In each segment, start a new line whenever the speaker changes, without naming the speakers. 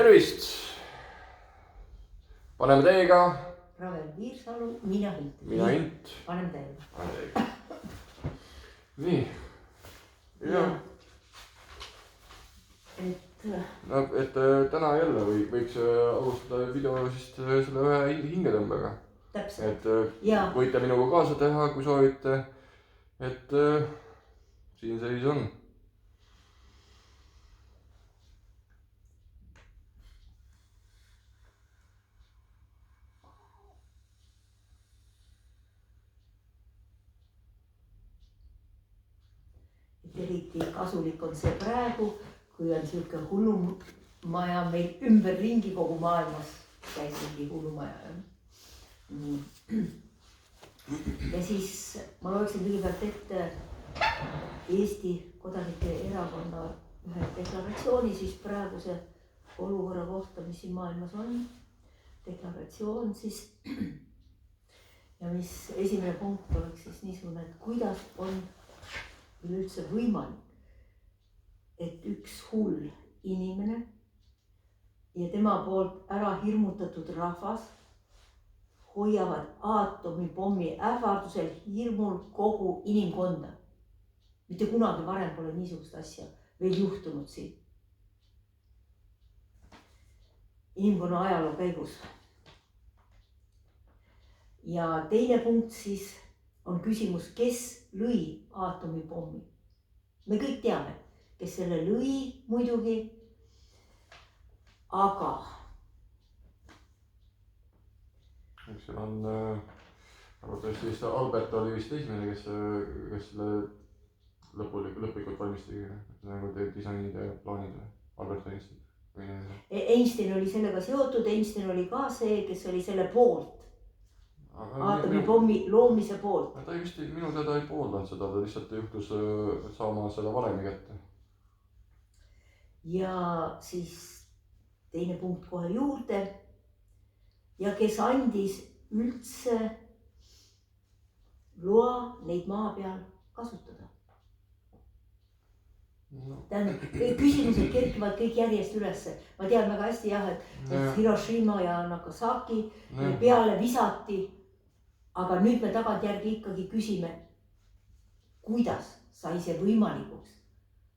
Tervist! Paneme teiega.
Ravel Viirsalu, mina Hint.
Mina Hint.
Paneme teiega.
Nii. Ja. Et täna jälle võiks alustada videosist selle ühe hingetõmbega.
Täpselt.
Et võite minuga kaasa teha, kui soovite. Et siin seis on.
Eriti kasulik on see praegu, kui on selline hullumaja meil ümberringi kogu maailmas. Käib mingi hullumaja. Ja siis ma loeksin kõigepealt ette Eesti Kodanike Erakonna ühe deklaratsiooni siis praeguse olukorra kohta, mis siin maailmas on. Deklaratsioon siis. Ja mis esimene punkt oleks siis niisugune, et kuidas on üleüldse võimalik, et üks hull inimene ja tema poolt ära hirmutatud rahvas hoiavad aatomipommi ähvardusel hirmul kogu inimkonda. Mitte kunagi varem pole niisugust asja veel juhtunud siin. Inimkonna ajaloo käigus. Ja teine punkt siis on küsimus, kes lõi aatomipommi. Me kõik teame, kes selle lõi muidugi, aga
Eks seal on, arvatavasti vist Albert oli vist esimene, kes selle lõplikult valmistigi, nagu teed disainid ja plaanid. Albert Einstein.
Einstein oli sellega seotud, Einstein oli ka see, kes oli selle poolt. Aatomipommi loomise poolt.
Ta just minu teada ei pooldanud seda, ta lihtsalt juhtus saama seda valemi kätte.
Ja siis teine punkt kohe juurde. Ja kes andis üldse loa neid maa peal kasutada. Tähendab, küsimused kerkivad kõik järjest ülesse. Ma tean väga hästi jah, et Hiroshima ja Nagasaki peale visati. Aga nüüd me tagantjärgi ikkagi küsime, kuidas sai see võimalikuks,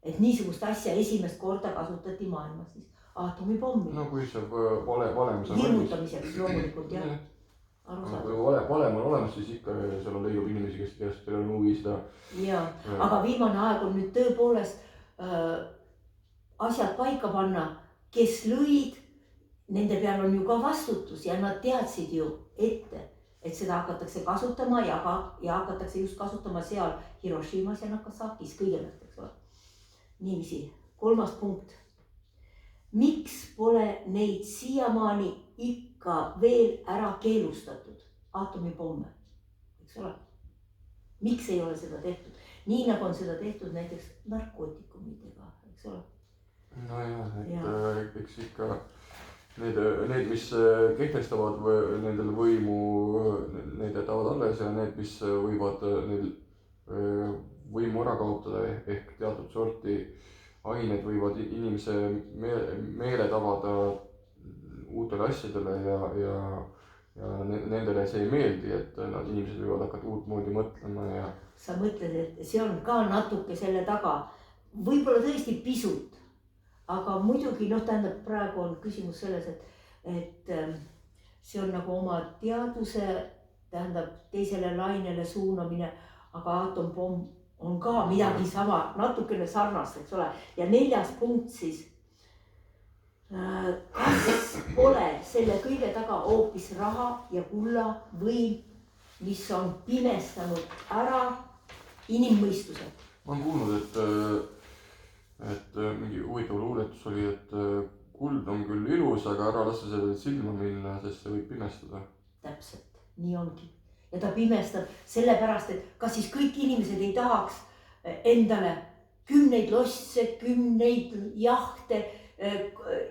et niisugust asja esimest korda kasutati maailmas siis aatomipommi.
No kui see valem see
hirmutamiseks loomulikult jah.
Kui valem on olemas, siis ikka seal on leidub inimesi, kes teil on huvi seda.
Jaa, aga viimane aeg on nüüd tõepoolest asjad paika panna, kes lõid, nende peal on ju ka vastutus ja nad teadsid ju ette. Et seda hakatakse kasutama ja hakatakse just kasutama seal Hiroshimas ja Nagasakis kõigepealt, eks ole. Niiviisi, kolmas punkt. Miks pole neid siiamaani ikka veel ära keelustatud aatomipomme, eks ole? Miks ei ole seda tehtud? Nii nagu on seda tehtud näiteks narkootikumidega, eks ole?
No jah, et eks ikka need, mis kehtestavad nendel võimu, need jätavad alles ja need, mis võivad neil võimu ära kaotada ehk teatud sorti ained võivad inimese meele tabada uutele asjadele ja nendele see ei meeldi, et nad inimesed võivad hakata uut moodi mõtlema ja...
Sa mõtled, et see on ka natuke selle taga, võib-olla tõesti pisut. Aga muidugi, tähendab, praegu on küsimus selles, et see on nagu oma teaduse, tähendab, teisele lainele suunamine, aga aatompomm on ka midagi sama, natukene sarnast, eks ole. Ja neljas punkt siis, kas pole selle kõige taga hoopis raha ja kulla või mis on pimestanud ära inimmõistuse?
Ma olen kuulnud, et mingi huvitav luuletus oli, et kuld on küll ilus, aga ära lasta sellele silma minna, sest see võib pimestada.
Täpselt, nii ongi. Ja ta pimestab sellepärast, et kas siis kõik inimesed ei tahaks endale 10 losse, 10 jahte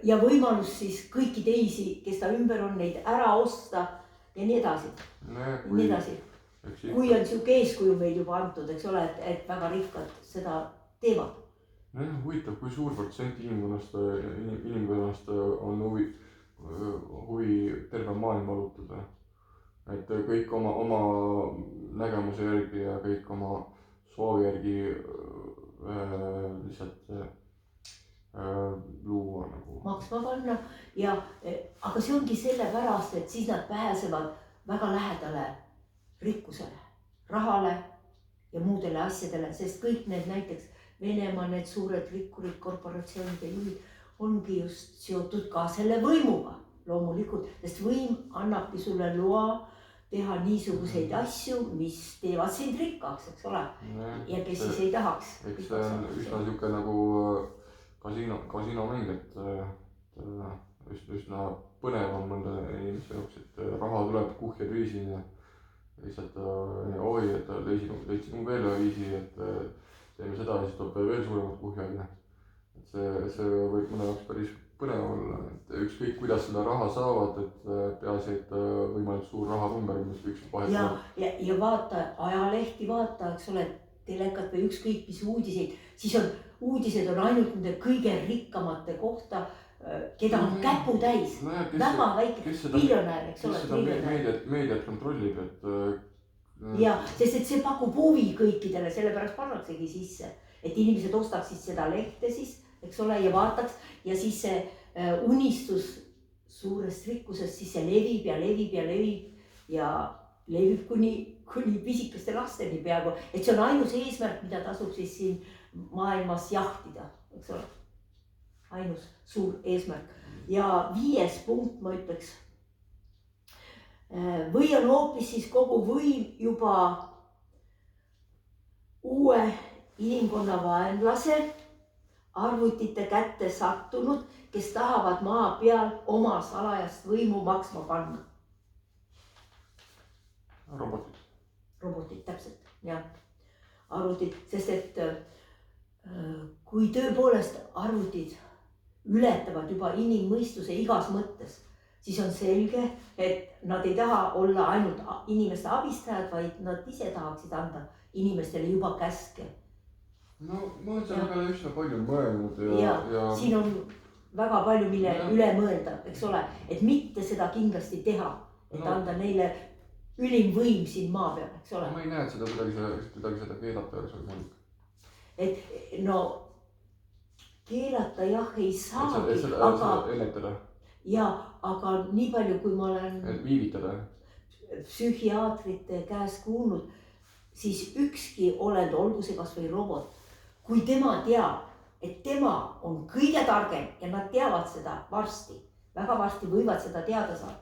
ja võimalus siis kõiki teisi, kes ta ümber on, neid ära osta ja nii edasi. Nii edasi. Kui on siuke eeskuju meil juba antud, eks ole, et väga rikkad seda teevad.
jah, huvitav, kui suur protsent inimkonnast on huvi terve maailm valutada. Et kõik oma nägemuse järgi ja kõik oma soovi järgi lihtsalt luua nagu.
maksma panna ja aga see ongi sellepärast, et siis nad pääsevad väga lähedale rikkusele, rahale ja muudele asjadele, sest kõik need näiteks Venemaa, need suured rikkurid, korporatsioonide juhid ongi just seotud ka selle võimuga loomulikult, sest võim annabki sulle loa teha niisuguseid asju, mis teevad sind rikkaks, eks ole. Ja kes siis ei tahaks.
Eks see on üsna siuke nagu kasiinomäng, et üsna põnev on mõnda inimese jaoks, et raha tuleb kuhjad viisi ja lihtsalt oi, et leidsin veel ühe viisi, et teeme seda ja siis tuleb veel suuremad kuhjad ja et see võib mõne jaoks päris põnev olla, et ükskõik kuidas seda raha saavad, et peaasi, et võimalik suur rahanumber, mis ükskõik vahet.
Ja vaata ajalehti, vaata, eks ole, telekat või ükskõik mis uudiseid, siis on uudised on ainult nende kõige rikkamate kohta, keda on käputäis, väga väike miljonär, eks ole.
Kes seda meediat kontrollib, et
ja, sest et see pakub huvi kõikidele, sellepärast pannaksegi sisse, et inimesed ostaksid seda lehte siis, eks ole, ja vaataks ja siis see unistus suurest rikkusest, siis see levib ja levib ja levib ja levib kuni pisikeste lasteni peaaegu, et see on ainus eesmärk, mida tasub siis siin maailmas jahtida, eks ole. Ainus suur eesmärk. Ja 5. punkt ma ütleks. Või on hoopis siis kogu võim juba uue inimkonna vaenlase arvutite kätte sattunud, kes tahavad maa peal oma salajast võimu maksma panna. Robotid, täpselt, jah. Arvutid, sest et kui tõepoolest arvutid ületavad juba inimmõistuse igas mõttes, siis on selge, et nad ei taha olla ainult inimeste abistajad, vaid nad ise tahaksid anda inimestele juba käske.
No ma olen selle peale üsna palju mõelnud
ja siin on väga palju, mille üle mõelda, eks ole, et mitte seda kindlasti teha, et anda neile ülim võim siin maa peal, eks ole.
Ma ei näe, et seda kuidagi seda keelata oleks võimalik.
Et no keelata jah ei saagi,
aga ennetada.
Ja, aga nii palju, kui ma olen
viivitada
psühhiaatrite käes kuulnud, siis ükski olend, olgu see kas või robot, kui tema teab, et tema on kõige targem ja nad teavad seda varsti, väga varsti võivad seda teada saada,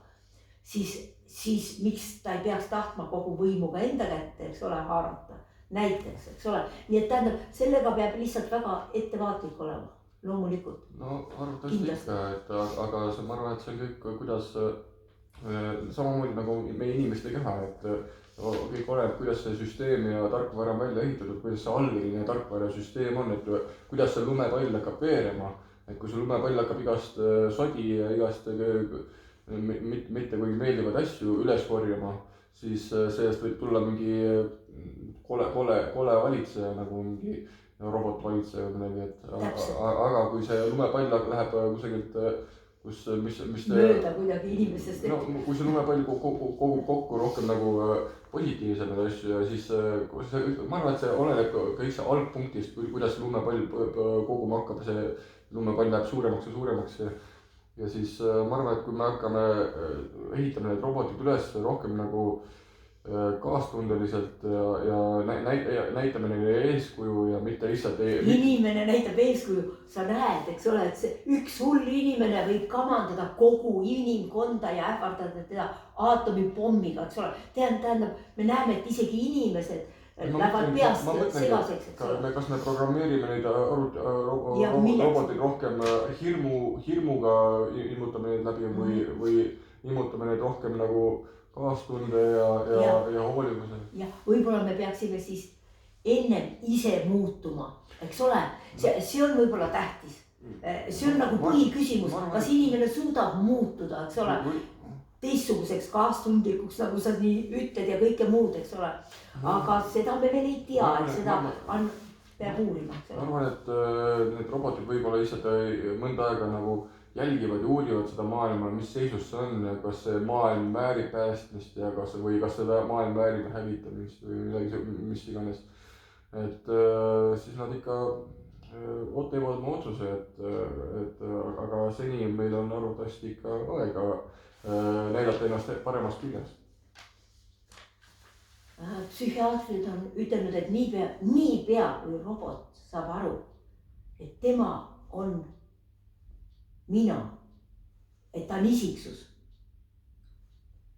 siis miks ta ei peaks tahtma kogu võimuga enda kätte, eks ole, haarata näiteks, eks ole. Nii et tähendab, sellega peab lihtsalt väga ettevaatlik olema. Loomulikult.
No arvatavasti ikka, et aga ma arvan, et see on kõik, kuidas samamoodi nagu meie inimeste keha, et kõik oleneb, kuidas see süsteem ja tarkvara on välja ehitatud, kuidas see algeline tarkvara süsteem on, et kuidas see lumepall hakkab veerema, et kui see lumepall hakkab igast sodi ja igast mitte kuigi meeldivad asju üles korjama, siis sellest võib tulla mingi kole valitseja nagu mingi robotvalitseja või midagi, et aga kui see lumepall läheb kusagilt, mis
mööda kuidagi inimesest.
No kui see lumepall kogub kokku rohkem nagu positiivsemaid asju ja siis ma arvan, et see oleneb kõik see algpunktist, kuidas see lumepall koguma hakkab ja see lumepall läheb suuremaks ja suuremaks ja siis ma arvan, et kui me hakkame ehitama need robotid üles rohkem nagu kaastundeliselt ja näitame neile eeskuju ja mitte lihtsalt
inimene näitab eeskuju, sa näed, eks ole, et see üks hull inimene võib kamandada kogu inimkonda ja ähvardada teda aatomipommiga, eks ole. Tähendab, me näeme, et isegi inimesed lähevad peast segaseks, eks ole.
Kas me programmeerime neid roboteid rohkem hirmuga ilmutame neid läbi või ilmutame neid rohkem nagu kaastunde ja hoolivuse.
Ja võib-olla me peaksime siis ennem ise muutuma, eks ole, see on võib-olla tähtis. See on nagu põhiküsimus, kas inimene suudab muutuda, eks ole, teistsuguseks kaastundlikuks, nagu sa nii ütled ja kõike muud, eks ole. Aga seda me veel ei tea, et seda on peab uurima.
Ma arvan, et need robotid võib-olla lihtsalt mõnda aega nagu jälgivad ja uurivad seda maailma, mis seisus see on ja kas see maailm väärib päästmist ja kas see maailm väärib hävitamist või midagi, mis iganes. Et siis nad ikka teevad oma otsuse, et aga seni meil on arvatavasti ikka aega näidata ennast paremast küljest.
Psühhiaatrid on ütelnud, et niipea kui robot saab aru, et tema on mina, et ta on isiksus,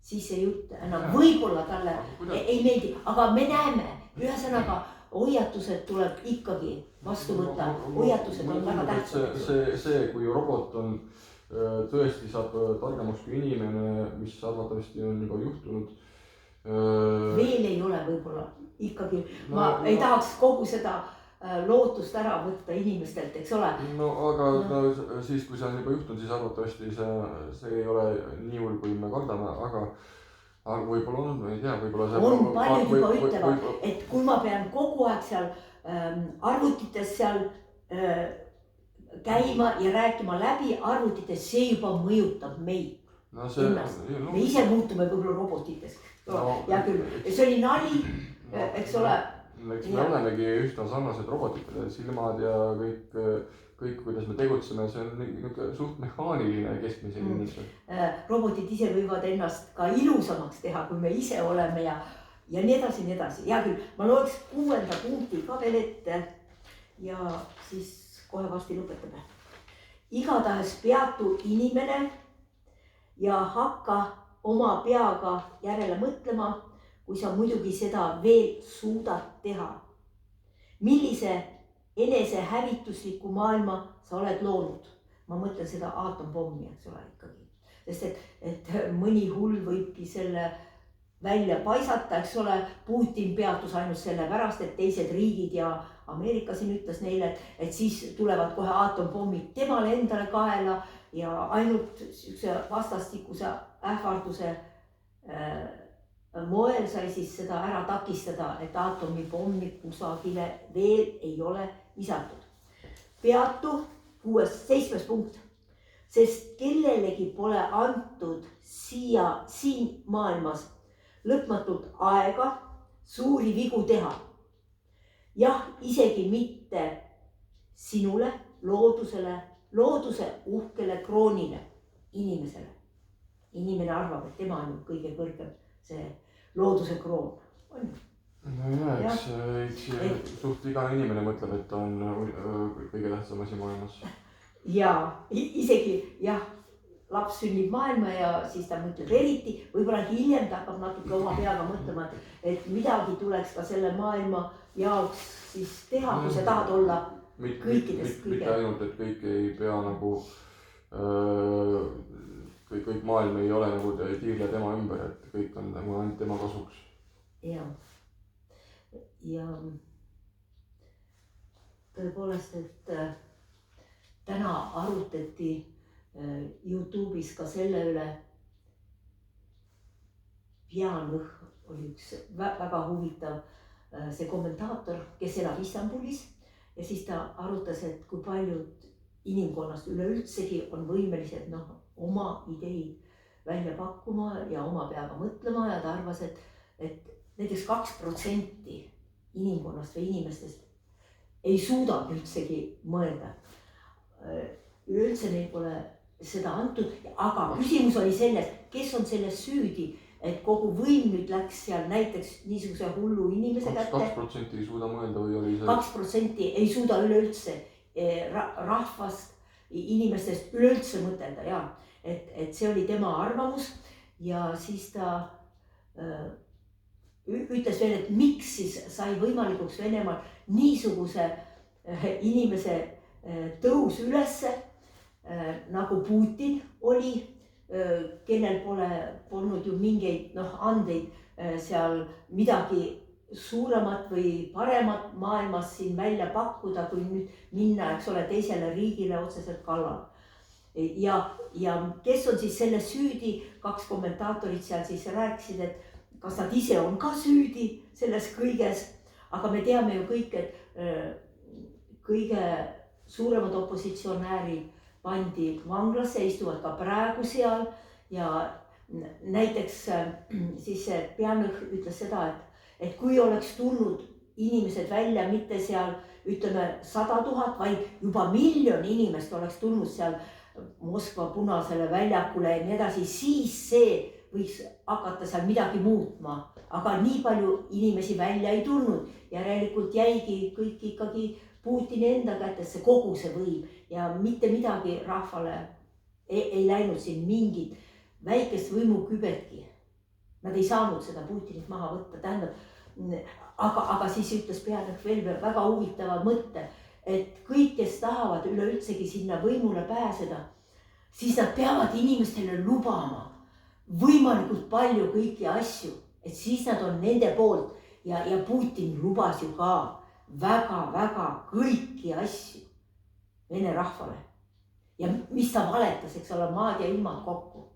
siis see jutt enam võib-olla talle ei meeldi, aga me näeme, ühesõnaga hoiatused tuleb ikkagi vastu võtta, hoiatused on väga tähtsad.
See, kui robot on tõesti saab targemaks kui inimene, mis arvatavasti on juba juhtunud.
Veel ei ole võib-olla ikkagi, ma ei tahaks kogu seda lootust ära võtta inimestelt, eks ole.
No aga siis, kui see on juba juhtunud, siis arvatavasti see ei ole nii hull, kui me kardame, aga võib-olla on, ma ei tea, võib-olla see
on paljud juba ütlevad, et kui ma pean kogu aeg seal arvutites seal käima ja rääkima läbi arvutites, see juba mõjutab meid ennast. Me ise muutume võib-olla robotitest. Hea küll, see oli nali, eks ole.
Eks me olemegi üsna sarnased robotitele, silmad ja kõik, kuidas me tegutseme, see on suht mehaaniline keskmise inimesel.
Robotid ise võivad ennast ka ilusamaks teha, kui me ise oleme ja nii edasi, nii edasi. Hea küll, ma loeks 6. punkti ka veel ette ja siis kohe varsti lõpetame. Igatahes peatu inimene ja hakka oma peaga järele mõtlema, kui sa muidugi seda veel suudad teha. Millise enesehävitusliku maailma sa oled loonud? Ma mõtlen seda aatompommi, eks ole ikkagi. Sest et mõni hull võibki selle välja paisata, eks ole. Putin peatus ainult selle pärast, et teised riigid ja Ameerika siin ütles neile, et siis tulevad kohe atompommid temale endale kaela ja ainult vastastikuse ähvarduse moel sai siis seda ära takistada, et aatomipommi kusagile veel ei ole visatud. Peatu 7. punkt, sest kellelegi pole antud siin maailmas lõpmatult aega suuri vigu teha. Jah, isegi mitte sinule, looduse uhkele kroonile, inimesele. Inimene arvab, et tema on kõige kõrgem see looduse kroon. On.
No eks suht iga inimene mõtleb, et ta on kõige tähtsam asi maailmas.
Ja isegi jah, laps sünnib maailma ja siis ta mõtleb eriti, võib-olla hiljem ta hakkab natuke oma peaga mõtlema, et midagi tuleks ka selle maailma jaoks siis teha, kui sa tahad olla kõikidest kõige.
Mitte ainult, et kõik ei pea nagu, kõik maailm ei ole nagu tiirle tema ümber, et kõik on nagu ainult tema kasuks.
Ja tõepoolest, et täna arutati YouTube'is ka selle üle. Pianõh oli üks väga huvitav see kommentaator, kes elab Istanbulis ja siis ta arutas, et kui paljud inimkonnast üleüldsegi on võimelised oma ideid välja pakkuma ja oma peaga mõtlema ja ta arvas, et näiteks 2% inimkonnast või inimestest ei suuda üldsegi mõelda. Üleüldse neil pole seda antud, aga küsimus oli selles, kes on selles süüdi, et kogu võim nüüd läks seal näiteks niisuguse hullu inimese kätte.
2% ei suuda mõelda või oli see?
2% ei suuda üleüldse rahvast, inimestest üleüldse mõtelda, ja. Et see oli tema arvamus ja siis ta ütles veel, et miks siis sai võimalikuks Venemaal niisuguse inimese tõus ülesse, nagu Putin oli, kellel polnud ju mingeid andeid seal midagi suuremat või paremat maailmas siin välja pakkuda, kui nüüd minna, eks ole, teisele riigile otseselt kallal. Ja kes on siis selle süüdi, 2 kommentaatorit seal siis rääkisid, et kas nad ise on ka süüdi selles kõiges, aga me teame ju kõik, et kõige suuremad opositsionäärid pandi vanglasse, istuvad ka praegu seal ja näiteks siis Pianõh ütles seda, et kui oleks tulnud inimesed välja, mitte seal ütleme 100 000, vaid juba 1 000 000 inimest oleks tulnud seal Moskva Punasele väljakule ja nii edasi, siis see võiks hakata seal midagi muutma. Aga nii palju inimesi välja ei tulnud. Järelikult jäigi kõik ikkagi Putini enda kätesse kogu see võim ja mitte midagi rahvale ei läinud siin mingit väikest võimukübetki. Nad ei saanud seda Putinit maha võtta, tähendab, aga siis ütles Pianõh veel väga huvitava mõtte, et kõik, kes tahavad üleüldsegi sinna võimule pääseda, siis nad peavad inimestele lubama võimalikult palju kõiki asju, et siis nad on nende poolt ja Putin lubas ju ka väga kõiki asju Vene rahvale. Ja mis ta valetas, eks ole, maad ja ilmad kokku.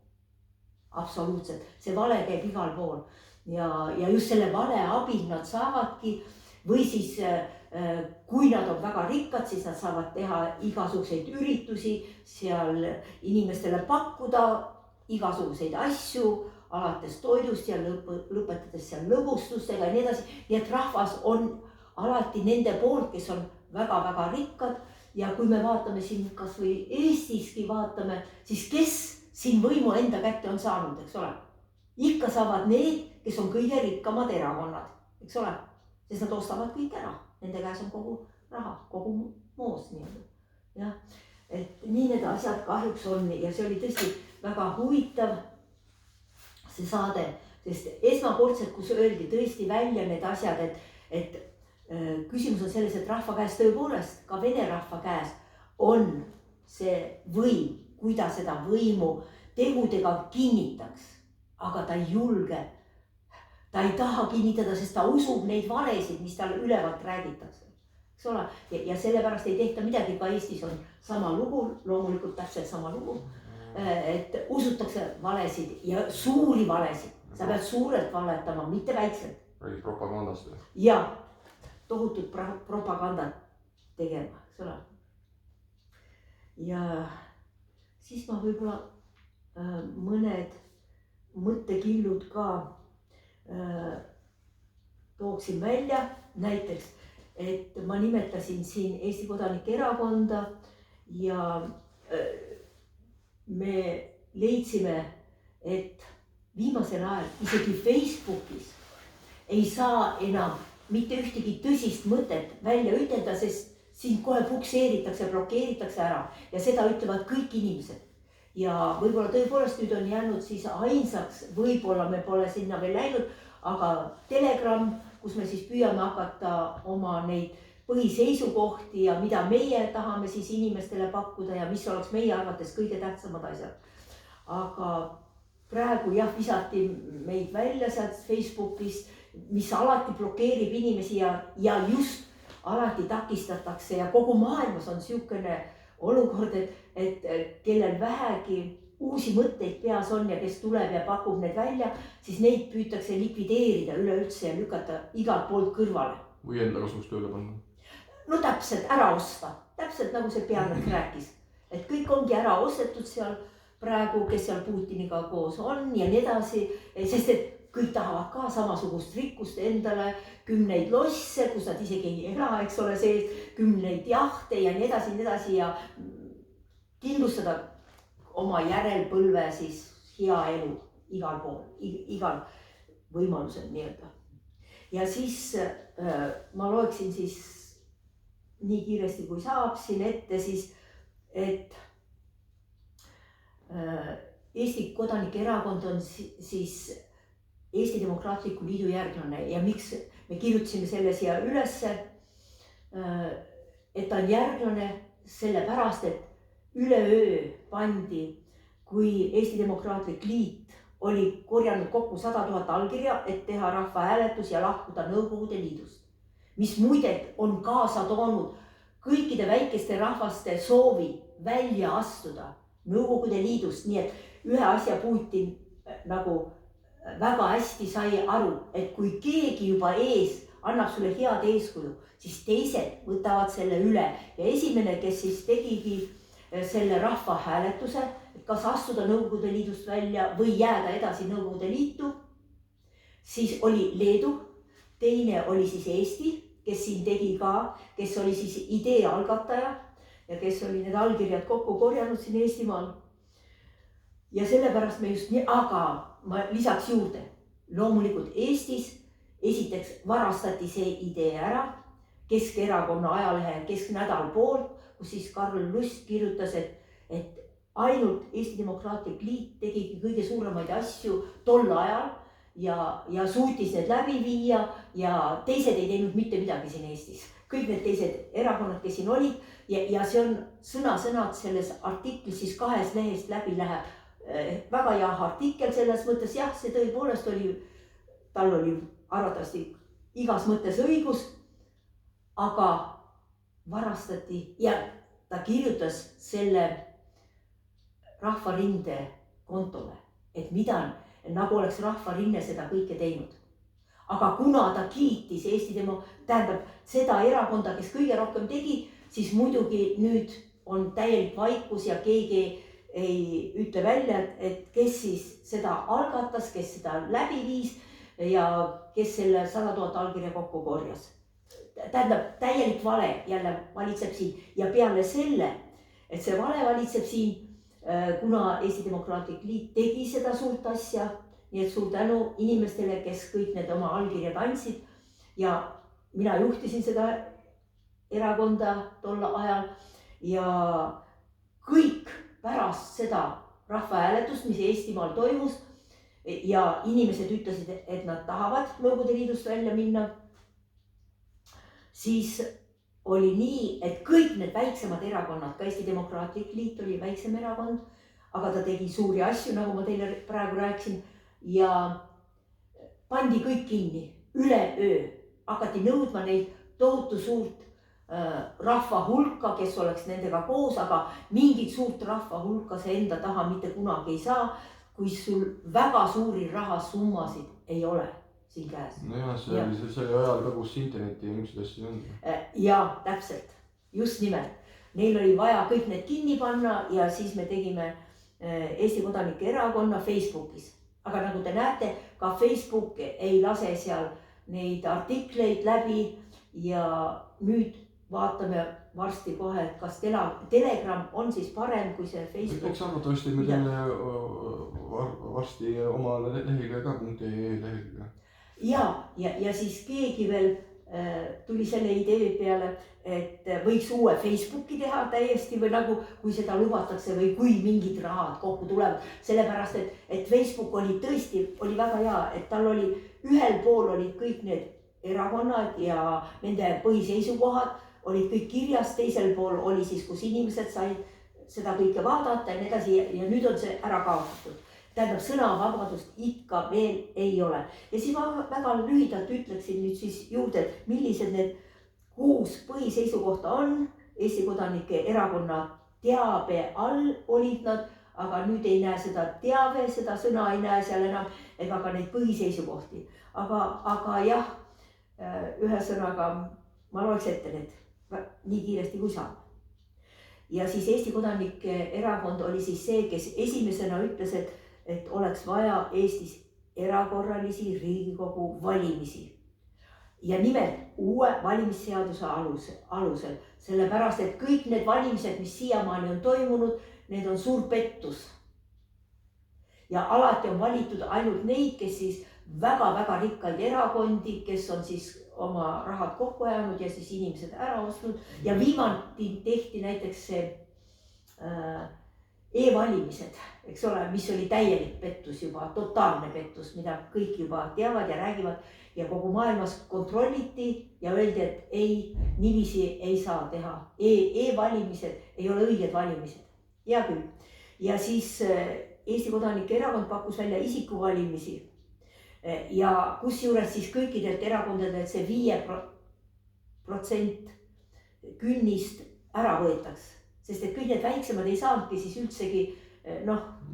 Absoluutselt, see vale käib igal pool ja just selle vale abil nad saavadki või siis kui nad on väga rikkad, siis nad saavad teha igasuguseid üritusi, seal inimestele pakkuda igasuguseid asju, alates toidust ja lõpetades seal lõbustustega ja nii edasi. Nii et rahvas on alati nende poolt, kes on väga rikkad ja kui me vaatame siin kas või Eestiski vaatame, siis kes siin võimu enda kätte on saanud, eks ole. Ikka saavad need, kes on kõige rikkamad erakonnad, eks ole, sest nad ostavad kõik ära. Nende käes on kogu raha, kogu moos nii-öelda. Ja, et nii need asjad kahjuks on ja see oli tõesti väga huvitav see saade, sest esmakordselt, kus öeldi tõesti välja need asjad, et küsimus on selles, et rahva käes tõepoolest, ka Vene rahva käes on see võim, kui ta seda võimu tegudega kinnitaks, aga ta ei julge. Ta ei taha kinnitada, sest ta usub neid valesid, mis tal ülevalt räägitakse. Eks ole? Ja sellepärast ei tehta midagi, ka Eestis on sama lugu, loomulikult täpselt sama lugu, et usutakse valesid ja suuri valesid. Sa pead suurelt valetama, mitte väikselt.
Räägid propagandast.
Ja tohutut propagandat tegema, eks ole. Ja siis ma võib-olla mõned mõttekillud ka tooksin välja, näiteks, et ma nimetasin siin Eesti Kodanike Erakonda ja me leidsime, et viimasel ajal isegi Facebookis ei saa enam mitte ühtegi tõsist mõtet välja ütelda, sest siin kohe pukseeritakse, blokeeritakse ära ja seda ütlevad kõik inimesed. Ja võib-olla tõepoolest nüüd on jäänud siis ainsaks, võib-olla me pole sinna veel läinud, aga Telegram, kus me siis püüame hakata oma neid põhiseisukohti ja mida meie tahame siis inimestele pakkuda ja mis oleks meie arvates kõige tähtsamad asjad. Aga praegu jah, visati meid välja sealt Facebookist, mis alati blokeerib inimesi ja just alati takistatakse ja kogu maailmas on siukene olukord, et kellel vähegi uusi mõtteid peas on ja kes tuleb ja pakub need välja, siis neid püütakse likvideerida üleüldse ja lükata igalt poolt kõrvale.
Või enda kasuks tööle panna.
No täpselt ära osta, täpselt nagu see Pianõh rääkis, et kõik ongi ära ostetud seal praegu, kes seal Putiniga koos on ja nii edasi, sest et kõik tahavad ka samasugust rikkust endale, 10 losse, kus nad isegi ei ela, eks ole, sees 10 jahte ja nii edasi ja kindlustada oma järelpõlve siis hea elu igal pool, igal võimalusel nii-öelda. Ja siis ma loeksin siis nii kiiresti kui saab siin ette siis, et Eesti Kodanike Erakond on siis Eesti Demokraatliku Liidu järglane ja miks me kirjutasime selle siia ülesse, et ta on järglane sellepärast, et üleöö pandi, kui Eesti Demokraatlik Liit oli korjanud kokku 100 000 allkirja, et teha rahvahääletus ja lahkuda Nõukogude Liidust, mis muide on kaasa toonud kõikide väikeste rahvaste soovi välja astuda Nõukogude Liidust, nii et ühe asja Putin nagu väga hästi sai aru, et kui keegi juba ees annab sulle head eeskuju, siis teised võtavad selle üle ja esimene, kes siis tegigi selle rahvahääletuse, et kas astuda Nõukogude Liidust välja või jääda edasi Nõukogude Liitu, siis oli Leedu, teine oli siis Eesti, kes siin tegi ka, kes oli siis idee algataja ja kes oli need allkirjad kokku korjanud siin Eestimaal. Ja sellepärast me just nii, aga ma lisaks juurde, loomulikult Eestis esiteks varastati see idee ära Keskerakonna ajalehe Kesknädal poolt, kus siis Karl Lust kirjutas, et ainult Eesti Demokraatlik Liit tegigi kõige suuremaid asju tol ajal ja suutis need läbi viia ja teised ei teinud mitte midagi siin Eestis. Kõik need teised erakonnad, kes siin olid ja see on sõna-sõnad selles artiklis siis 2 lehest läbi läheb. Väga hea artikkel selles mõttes, jah, see tõepoolest oli, tal oli arvatavasti igas mõttes õigus, aga varastati ja ta kirjutas selle Rahvarinde kontole, et mida, nagu oleks Rahvarinne seda kõike teinud. Aga kuna ta kiitis tähendab seda erakonda, kes kõige rohkem tegi, siis muidugi nüüd on täielik vaikus ja keegi ei ütle välja, et kes siis seda algatas, kes seda läbi viis ja kes selle 100 000 allkirja kokku korjas. Tähendab, täielik vale jälle valitseb siin ja peale selle, et see vale valitseb siin, kuna Eesti Demokraatlik Liit tegi seda suurt asja, nii et suur tänu inimestele, kes kõik need oma allkirjad andsid ja mina juhtisin seda erakonda tol ajal ja kõik pärast seda rahvahääletust, mis Eestimaal toimus ja inimesed ütlesid, et nad tahavad Nõukogude Liidust välja minna, siis oli nii, et kõik need väiksemad erakonnad, ka Eesti Demokraatlik Liit oli väiksem erakond, aga ta tegi suuri asju, nagu ma teile praegu rääkisin ja pandi kõik kinni, üleöö. Hakati nõudma neid tohutu suurt rahva hulka, kes oleks nendega koos, aga mingit suurt rahva hulka see enda taha mitte kunagi ei saa, kui sul väga suuri rahasummasid ei ole siin käes.
Nojah, see oli ajal ka, kus interneti ilmselt asju on.
Ja täpselt, just nimelt. Neil oli vaja kõik need kinni panna ja siis me tegime Eesti Kodanike Erakonna Facebookis. Aga nagu te näete, ka Facebook ei lase seal neid artikleid läbi ja nüüd vaatame varsti kohe, et kas Telegram on siis parem kui see Facebook.
Eks arvatavasti me teeme varsti oma lehega ka .ee lehega.
Ja siis keegi veel tuli selle idee peale, et võiks uue Facebooki teha täiesti või nagu, kui seda lubatakse või kui mingid rahad kokku tulevad. Sellepärast, et Facebook oli tõesti, oli väga hea, et tal oli ühel pool olid kõik need erakonnad ja nende põhiseisukohad olid kõik kirjas, teisel pool oli siis, kus inimesed said seda kõike vaadata ja nii edasi ja nüüd on see ära kaotatud. Tähendab, sõnavabadust ikka veel ei ole. Ja siis ma väga lühidalt ütleksin nüüd siis juurde, et millised need 6 põhiseisukohta on. Eesti Kodanike Erakonna teabe all olid nad, aga nüüd ei näe seda teave, seda sõna ei näe seal enam, ega ka neid põhiseisukohti. Aga jah, ühesõnaga ma loeks ette need nii kiiresti kui saab. Ja siis Eesti Kodanike Erakond oli siis see, kes esimesena ütles, et oleks vaja Eestis erakorralisi Riigikogu valimisi. Ja nimelt uue valimisseaduse alusel, sellepärast, et kõik need valimised, mis siiamaani on toimunud, need on suur pettus. Ja alati on valitud ainult neid, kes siis väga-väga rikkaid erakondi, kes on siis oma rahad kokku ajanud ja siis inimesed ära ostnud. Ja viimati tehti näiteks see e-valimised, eks ole, mis oli täielik pettus juba, totaalne pettus, mida kõik juba teavad ja räägivad ja kogu maailmas kontrolliti ja öeldi, et ei, niiviisi ei saa teha. E-valimised ei ole õiged valimised. Hea küll. Ja siis Eesti Kodanike Erakond pakkus välja isikuvalimisi ja kus juures siis kõikidelt erakondadelt see 5% künnist ära võetaks. Sest et kõik need väiksemad ei saanudki siis üldsegi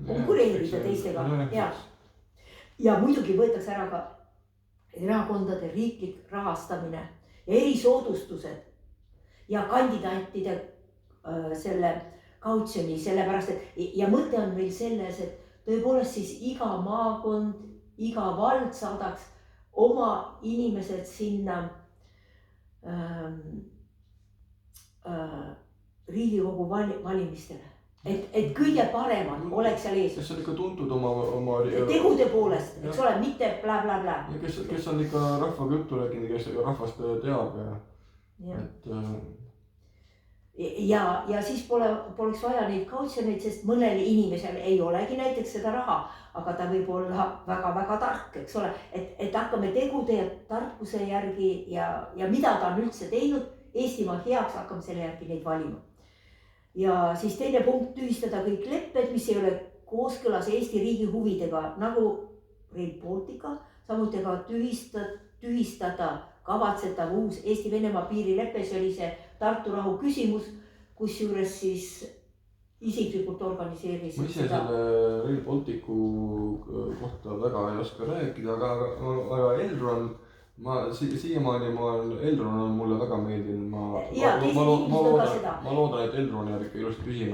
konkureerida teistega. Ja muidugi võetakse ära ka erakondade riiklik rahastamine ja erisoodustused ja kandidaatide selle kautsjoni, sellepärast et ja mõte on meil selles, et tõepoolest siis iga maakond, iga vald saadaks oma inimesed sinna Riigikogu valimistele. Et kõige paremad oleks seal ees.
Kes on ikka tuntud oma
tegude poolest, eks ole, mitte bla bla bla.
Kes on ikka rahvaga juttu rääkinud, kes rahvast teab
ja siis poleks vaja neid kautsjoneid, sest mõnel inimesel ei olegi näiteks seda raha, aga ta võib olla väga-väga tark, eks ole, et hakkame tegude ja tarkuse järgi ja mida ta on üldse teinud Eestimaa heaks, hakkame selle järgi neid valima. Ja siis teine punkt, tühistada kõik lepped, mis ei ole kooskõlas Eesti riigi huvidega, nagu Rail Baltica, samuti ka tühistada kavatsetav uus Eesti-Venemaa piirilepe, see oli see Tartu rahu küsimus, kus juures siis isiklikult organiseerisid.
Ma ise selle Rail Balticu kohta väga ei oska rääkida, aga Elron, siiamaani Elron on mulle väga meeldinud. Ma loodan, et Elron jääb ikka ilusti püsima.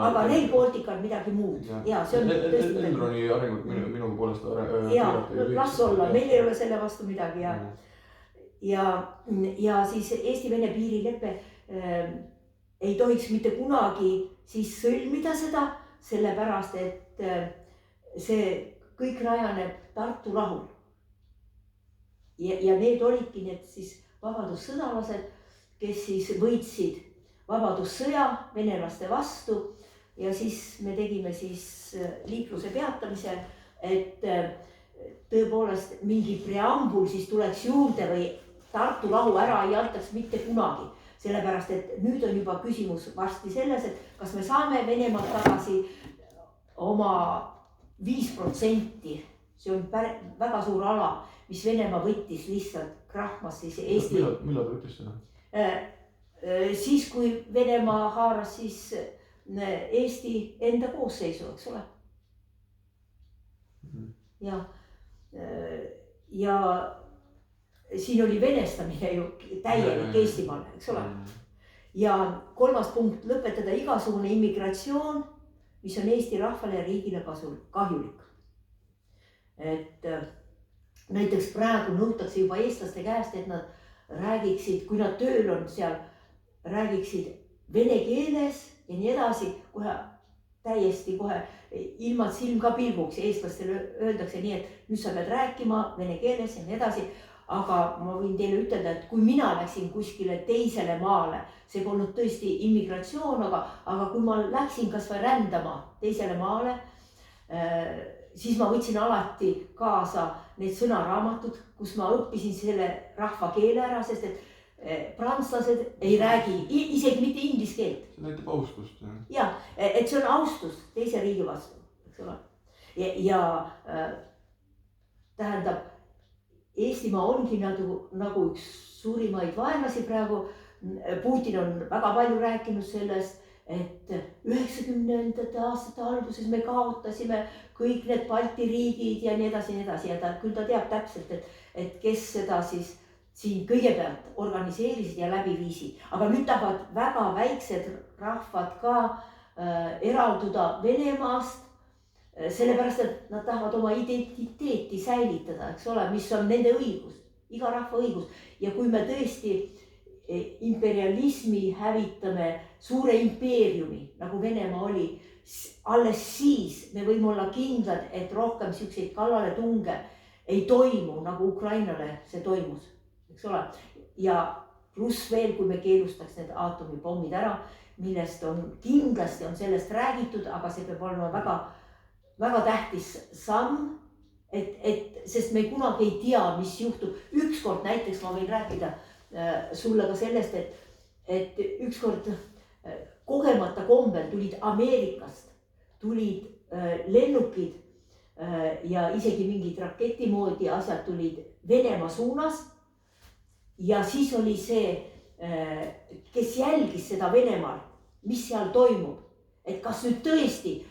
Aga Rail Baltic on midagi muud.
Elroni arengut minu poolest
las olla, meil ei ole selle vastu midagi. Ja siis Eesti-Vene piirilepe ei tohiks mitte kunagi siis sõlmida seda, sellepärast et see kõik rajaneb Tartu rahul. Ja need olidki need siis vabadussõdalased, kes siis võitsid vabadussõja venelaste vastu ja siis me tegime siis liikluse peatamise, et tõepoolest mingi preambul siis tuleks juurde või Tartu rahu ära ei antaks mitte kunagi. Sellepärast, et nüüd on juba küsimus varsti selles, et kas me saame Venemaalt tagasi oma 5%, see on väga suur ala, mis Venemaa võttis lihtsalt krahmas siis Eesti.
Millal ta võttis seda?
Siis, kui Venemaa haaras siis Eesti enda koosseisu, eks ole. Ja siin oli venestamine ju täielik Eestimaal, eks ole. Ja kolmas punkt, lõpetada igasugune immigratsioon, mis on Eesti rahvale ja riigile kahjulik. Et näiteks praegu nõutakse juba eestlaste käest, et nad räägiksid, kui nad tööl on seal, räägiksid vene keeles ja nii edasi, kohe täiesti kohe ilma silm ka pilguks ja eestlastele öeldakse nii, et nüüd sa pead rääkima vene keeles ja nii edasi. Aga ma võin teile ütelda, et kui mina läksin kuskile teisele maale, see polnud tõesti immigratsioon, aga kui ma läksin kas või rändama teisele maale, siis ma võtsin alati kaasa need sõnaraamatud, kus ma õppisin selle rahva keele ära, sest et prantslased ei räägi isegi mitte inglise keelt.
See näitab austust.
Ja, et see on austus teise riigi vastu, eks ole. Ja tähendab, Eestimaa ongi nagu üks suurimaid vaenlasi praegu. Putin on väga palju rääkinud sellest, et 90ndate aastate alguses me kaotasime kõik need Balti riigid ja nii edasi. Ja küll ta teab täpselt, et kes seda siis siin kõigepealt organiseerisid ja läbi viisid. Aga nüüd tahavad väga väiksed rahvad ka eralduda Venemaast, sellepärast, et nad tahavad oma identiteeti säilitada, eks ole, mis on nende õigus, iga rahva õigus. Ja kui me tõesti imperialismi hävitame suure impeeriumi, nagu Venemaa oli, alles siis me võime olla kindlad, et rohkem siukseid kallaletunge ei toimu, nagu Ukrainale see toimus, eks ole. Ja pluss veel, kui me keelustaks need aatomipommid ära, millest kindlasti on sellest räägitud, aga see peab olema väga tähtis samm, sest me kunagi ei tea, mis juhtub. Ükskord näiteks ma võin rääkida sulle ka sellest, et ükskord kogemata kombel tulid Ameerikast, tulid lennukid ja isegi mingid raketi moodi asjad tulid Venemaa suunas. Ja siis oli see, kes jälgis seda Venemaal, mis seal toimub, et kas nüüd tõesti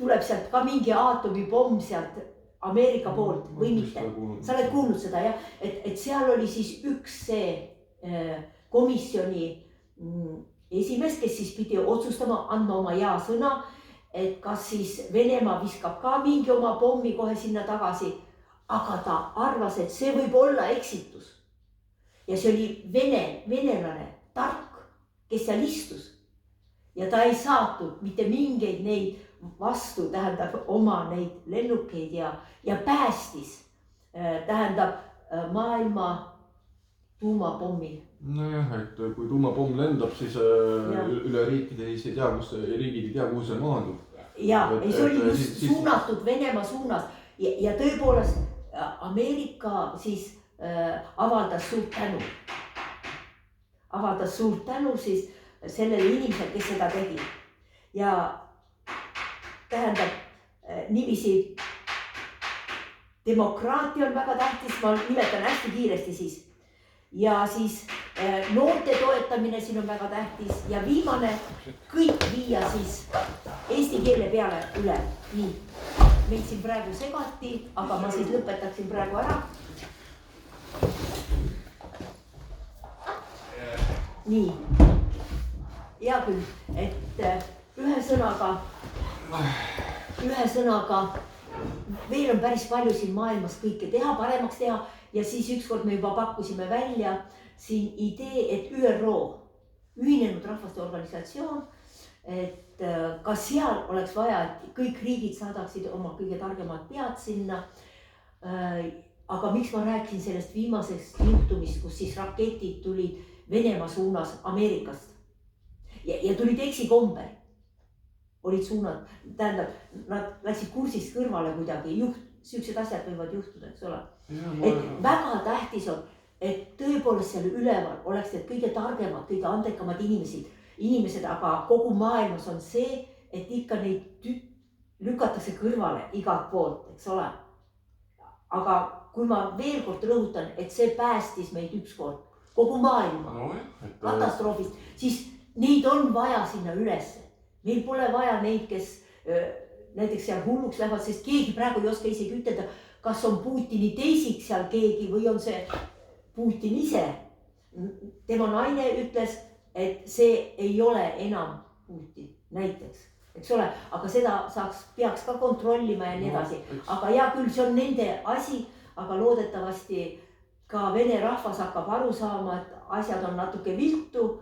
tuleb sealt ka mingi aatomipomm sealt Ameerika poolt või mitte. Sa oled kuulnud seda jah, et seal oli siis üks see komisjoni esimees, kes siis pidi otsustama, andma oma jaa-sõna, et kas siis Venemaa viskab ka mingi oma pommi kohe sinna tagasi, aga ta arvas, et see võib olla eksitus. Ja see oli venelane, tark, kes seal istus ja ta ei saatnud mitte mingeid neid vastu, tähendab oma neid lennukeid ja päästis, tähendab maailma tuumapommi.
Nojah, et kui tuumapomm lendab, siis üle riikide ei tea, riigid ei tea, kuhu see maandub.
Ja see oli just suunatud Venemaa suunas ja tõepoolest Ameerika siis avaldas suurt tänu siis sellele inimesele, kes seda tegi. Ja tähendab niiviisi demokraatia on väga tähtis, ma nimetan hästi kiiresti siis. Ja siis noorte toetamine siin on väga tähtis ja viimane kõik viia siis eesti keele peale üle. Nii, meid siin praegu segati, aga ma siis lõpetaksin praegu ära. Nii, hea küll, et ühe sõnaga veel on päris palju siin maailmas kõike teha, paremaks teha. Ja siis ükskord me juba pakkusime välja siin idee, et ÜRO, Ühinenud Rahvaste Organisatsioon, et ka seal oleks vaja, et kõik riigid saadaksid oma kõige targemad pead sinna. Aga miks ma rääkisin sellest viimasest juhtumist, kus siis raketid tulid Venemaa suunas Ameerikast ja tulid eksikombel, olid suunad, tähendab, nad läksid kursist kõrvale kuidagi, siuksed asjad võivad juhtuda, eks ole. Et väga tähtis on, et tõepoolest seal üleval oleks need kõige targemad, kõige andekamad inimesed, aga kogu maailmas on see, et ikka neid lükatakse kõrvale igalt poolt, eks ole. Aga kui ma veel kord rõhutan, et see päästis meid ükskord kogu maailma katastroofist, siis neid on vaja sinna ülesse. Meil pole vaja neid, kes näiteks seal hulluks lähevad, sest keegi praegu ei oska isegi ütelda, kas on Putini teisik seal keegi või on see Putin ise. Tema naine ütles, et see ei ole enam Putin näiteks, eks ole, aga seda peaks ka kontrollima ja nii edasi. Aga hea küll, see on nende asi, aga loodetavasti ka vene rahvas hakkab aru saama, et asjad on natuke viltu.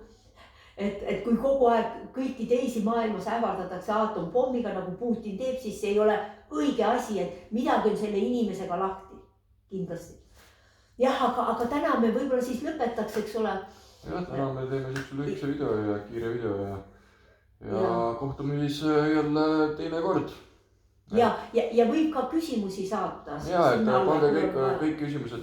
Et kui kogu aeg kõiki teisi maailmas ähvardatakse aatompommiga, nagu Putin teeb, siis see ei ole õige asi, et midagi on selle inimesega lahti, kindlasti. Jah, aga täna me võib-olla siis lõpetaks, eks ole.
Jah, täna me teeme siukse lühikese video ja kiire video ja kohtume siis jälle teine kord.
Ja võib ka küsimusi saata.
Ja, et pange kõik küsimused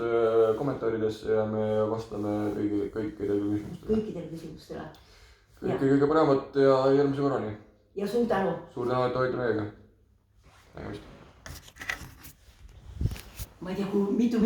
kommentaaridesse ja me vastame kõikidele küsimustele.
Kõikidele küsimustele.
Kõige paremat ja järgmise korrani.
Ja suur tänu.
Suur tänu, et olite meiega.
Ma ei tea, kui mitu